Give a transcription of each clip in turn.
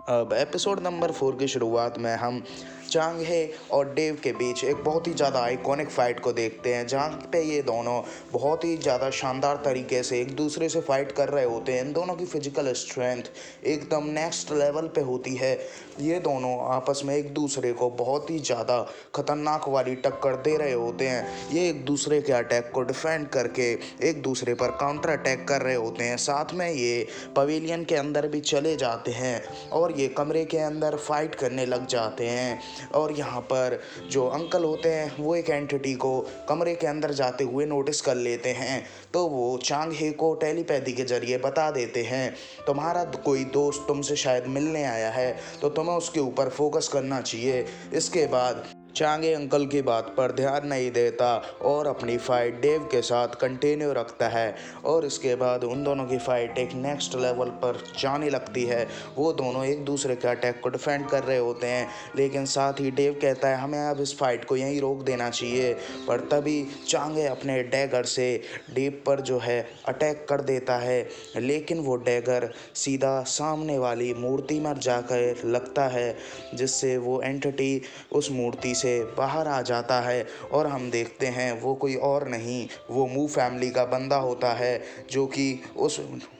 अब episode number 4 की शुरुआत में हम चांग हे और डेव के बीच एक बहुत ही ज़्यादा आइकॉनिक फाइट को देखते हैं, जहाँ पे ये दोनों बहुत ही ज़्यादा शानदार तरीके से एक दूसरे से फाइट कर रहे होते हैं। इन दोनों की फिजिकल स्ट्रेंथ एकदम नेक्स्ट लेवल पे होती है। ये दोनों आपस में एक दूसरे को बहुत ही ज़्यादा खतरनाक वाली टक्कर दे रहे होते हैं। ये एक दूसरे के अटैक को डिफेंड करके एक दूसरे पर काउंटर अटैक कर रहे होते हैं। साथ में ये पवेलियन के अंदर भी चले जाते हैं और ये कमरे के अंदर फाइट करने लग जाते हैं। और यहाँ पर जो अंकल होते हैं वो एक एंटिटी को कमरे के अंदर जाते हुए नोटिस कर लेते हैं, तो वो चांग हे को टेलीपैथी के जरिए बता देते हैं, तुम्हारा कोई दोस्त तुमसे शायद मिलने आया है, तो तुम्हें उसके ऊपर फोकस करना चाहिए। इसके बाद चांगे अंकल की बात पर ध्यान नहीं देता और अपनी फाइट डेव के साथ कंटिन्यू रखता है। और इसके बाद उन दोनों की फाइट एक नेक्स्ट लेवल पर जाने लगती है। वो दोनों एक दूसरे के अटैक को डिफेंड कर रहे होते हैं, लेकिन साथ ही डेव कहता है हमें अब इस फाइट को यहीं रोक देना चाहिए। पर तभी चांगे अपने डैगर से डेव पर जो है अटैक कर देता है, लेकिन वो डैगर सीधा सामने वाली मूर्ति में जाकर लगता है, जिससे वो एंटिटी उस मूर्ति से बाहर आ जाता है। और हम देखते हैं वो कोई और नहीं, वो मू फैमिली का बंदा होता है, जो कि उस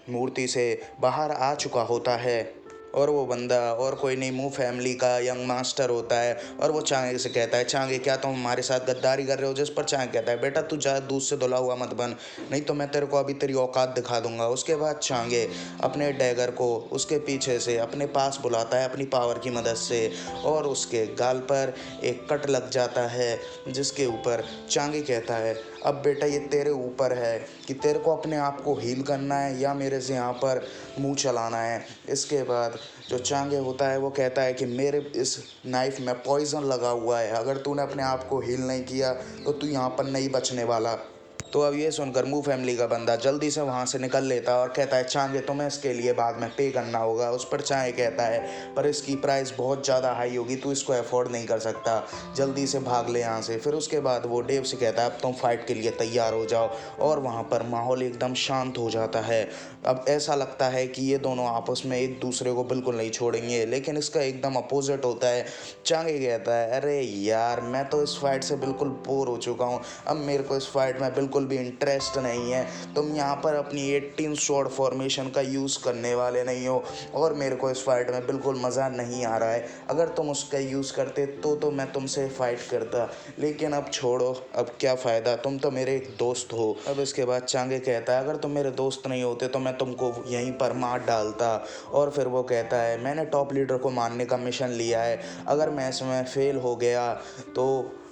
मूर्ति से बाहर आ चुका होता है। और वो बंदा और कोई नहीं, मू फैमिली का यंग मास्टर होता है। और वो चांगे से कहता है, चांगे क्या तुम हमारे साथ गद्दारी कर रहे हो? जिस पर चांगे कहता है, बेटा तू ज़्यादा दूध से धुला हुआ मत बन, नहीं तो मैं तेरे को अभी तेरी औकात दिखा दूंगा। उसके बाद चांगे अपने डैगर को उसके पीछे से अपने पास बुलाता है अपनी पावर की मदद से, और उसके गाल पर एक कट लग जाता है, जिसके ऊपर चांगे कहता है, अब बेटा ये तेरे ऊपर है कि तेरे को अपने आप को हील करना है या मेरे से यहाँ पर मुंह चलाना है। इसके बाद जो चांगे होता है वो कहता है कि मेरे इस नाइफ में पॉइजन लगा हुआ है, अगर तूने अपने आप को हील नहीं किया तो तू यहाँ पर नहीं बचने वाला। तो अब ये सुनकर मू फैमिली का बंदा जल्दी से वहाँ से निकल लेता है और कहता है, चांगे तुम्हें इसके लिए बाद में पे करना होगा। उस पर चांगे कहता है, पर इसकी प्राइस बहुत ज़्यादा हाई होगी, तू इसको अफोर्ड नहीं कर सकता, जल्दी से भाग ले यहाँ से। फिर उसके बाद वो डेव से कहता है, अब तुम फाइट के लिए तैयार हो जाओ। और वहाँ पर माहौल एकदम शांत हो जाता है। अब ऐसा लगता है कि ये दोनों आपस में एक दूसरे को बिल्कुल नहीं छोड़ेंगे, लेकिन इसका एकदम अपोजिट होता है। चांगे कहता है, अरे यार मैं तो इस फाइट से बिल्कुल बोर हो चुका हूँ, अब मेरे को इस फाइट में बिल्कुल भी इंटरेस्ट नहीं है। तुम यहाँ पर अपनी 18 स्वॉर्ड फॉर्मेशन का यूज़ करने वाले नहीं हो और मेरे को इस फाइट में बिल्कुल मज़ा नहीं आ रहा है। अगर तुम उसका यूज़ करते तो मैं तुमसे फाइट करता, लेकिन अब छोड़ो, अब क्या फ़ायदा, तुम तो मेरे एक दोस्त हो। अब इसके बाद चांगे कहता है, अगर तुम मेरे दोस्त नहीं होते तो मैं तुमको यहीं पर मार डालता। और फिर वो कहता है, मैंने टॉप लीडर को मारने का मिशन लिया है, अगर मैं इसमें फेल हो गया तो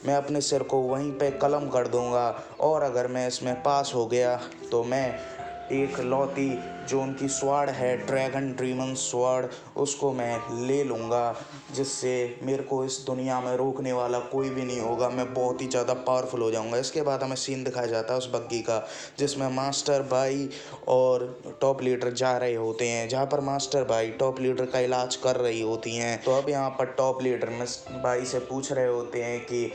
मैं अपने सिर को वहीं पे कलम कर दूंगा, और अगर मैं इसमें पास हो गया तो मैं एक लौती जो उनकी स्वॉर्ड है ड्रैगन ड्रीमन स्वॉर्ड, उसको मैं ले लूँगा, जिससे मेरे को इस दुनिया में रोकने वाला कोई भी नहीं होगा, मैं बहुत ही ज़्यादा पावरफुल हो जाऊँगा। इसके बाद हमें सीन दिखाया जाता है उस बग्गी का, जिसमें मास्टर बाई और टॉप लीडर जा रहे होते हैं, जहाँ पर मास्टर बाई टॉप लीडर का इलाज कर रही होती हैं। तो अब यहाँ पर टॉप लीडर मिस बाई से पूछ रहे होते हैं कि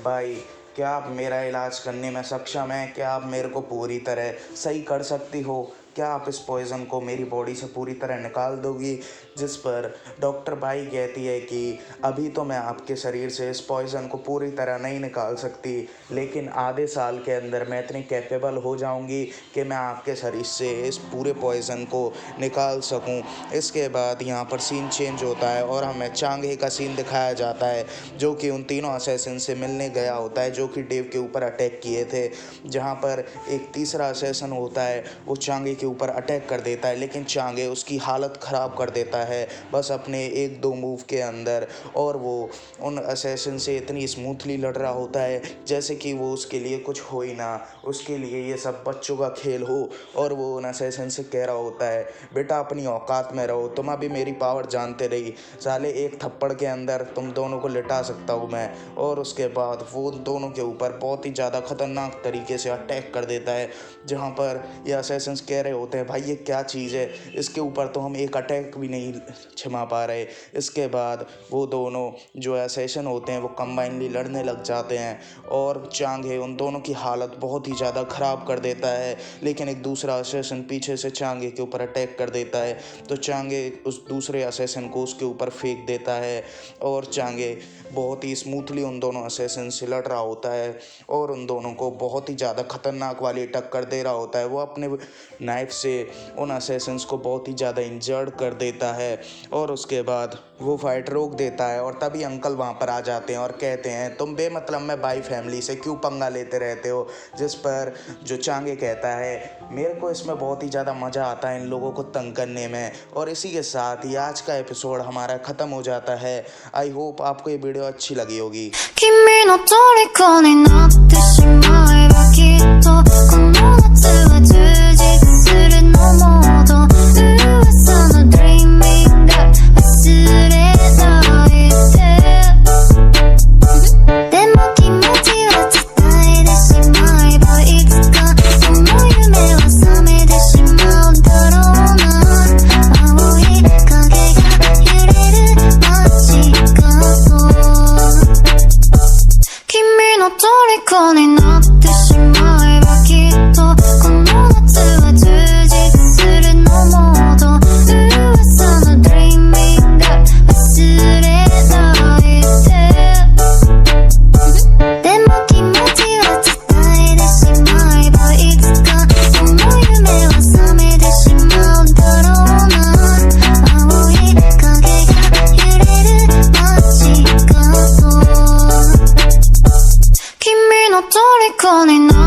भाई क्या आप मेरा इलाज करने में सक्षम हैं? क्या आप मेरे को पूरी तरह सही कर सकती हो? क्या आप इस पॉइज़न को मेरी बॉडी से पूरी तरह निकाल दोगी? जिस पर डॉक्टर बाई कहती है कि अभी तो मैं आपके शरीर से इस पॉइज़न को पूरी तरह नहीं निकाल सकती, लेकिन आधे साल के अंदर मैं इतनी कैपेबल हो जाऊंगी कि मैं आपके शरीर से इस पूरे पॉइज़न को निकाल सकूं। इसके बाद यहाँ पर सीन चेंज होता है और हमें चांगे का सीन दिखाया जाता है, जो कि उन तीनों असैसिन से मिलने गया होता है जो कि डेव के ऊपर अटैक किए थे। जहाँ पर एक तीसरा असैसिन होता है, वो चांगे के ऊपर अटैक कर देता है, लेकिन चांगे उसकी हालत ख़राब कर देता है बस अपने एक दो मूव के अंदर। और वो उन असैसिन से इतनी स्मूथली लड़ रहा होता है जैसे कि वो उसके लिए कुछ हो ही ना, उसके लिए ये सब बच्चों का खेल हो। और वो उन असैसिन से कह रहा होता है, बेटा अपनी औकात में रहो, तुम अभी मेरी पावर जानते रही, साले एक थप्पड़ के अंदर तुम दोनों को लिटा सकता हूँ मैं। और उसके बाद वो दोनों के ऊपर बहुत ही ज़्यादा खतरनाक तरीके से अटैक कर देता है, जहाँ पर ये असैसिन्स कह रहे रहे होते हैं भाई ये क्या चीज़ है, इसके ऊपर तो हम एक अटैक भी नहीं छिमा पा रहे। इसके बाद वो दोनों जो असैसिन होते हैं वो कंबाइनली लड़ने लग जाते हैं और चांग हे उन दोनों की हालत बहुत ही ज़्यादा ख़राब कर देता है। लेकिन एक दूसरा असैसिन पीछे से चांग हे के ऊपर अटैक कर देता है, तो चांग हे उस दूसरे असैसिन को उसके ऊपर फेंक देता है और चांग हे बहुत ही स्मूथली उन दोनों असैसिन से लड़ रहा होता है और उन दोनों को बहुत ही ज़्यादा खतरनाक वाली टक्कर दे रहा होता है। वो अपने नाइफ से उन असैसिन्स को बहुत ही ज़्यादा इंजर्ड कर देता है और उसके बाद वो फाइट रोक देता है। और तभी अंकल वहाँ पर आ जाते हैं और कहते हैं तुम बेमतलब में बाई फैमिली से क्यों पंगा लेते रहते हो, जिस पर जो चांग हे कहता है मेरे को इसमें बहुत ही ज़्यादा मज़ा आता है इन लोगों को तंग करने में। और इसी के साथ ही आज का एपिसोड हमारा ख़त्म हो जाता है। आई होप आपको ये वीडियो अच्छी लगी होगी। 君の虜になってしまえばきっとこの夏は充実するのもっと噂の Dreaming が忘れないででも気持ちは伝えてしまえばいつかその夢は覚めてしまうだろうな青い影が揺れる街角君の虜になってしまえばきっとこの夏は充実するのもっと噂の Dreaming が忘れないでも気持ちは伝えてしまえばいつかその夢は覚めてしまうだろうな青い影が揺れる街角君の虜にな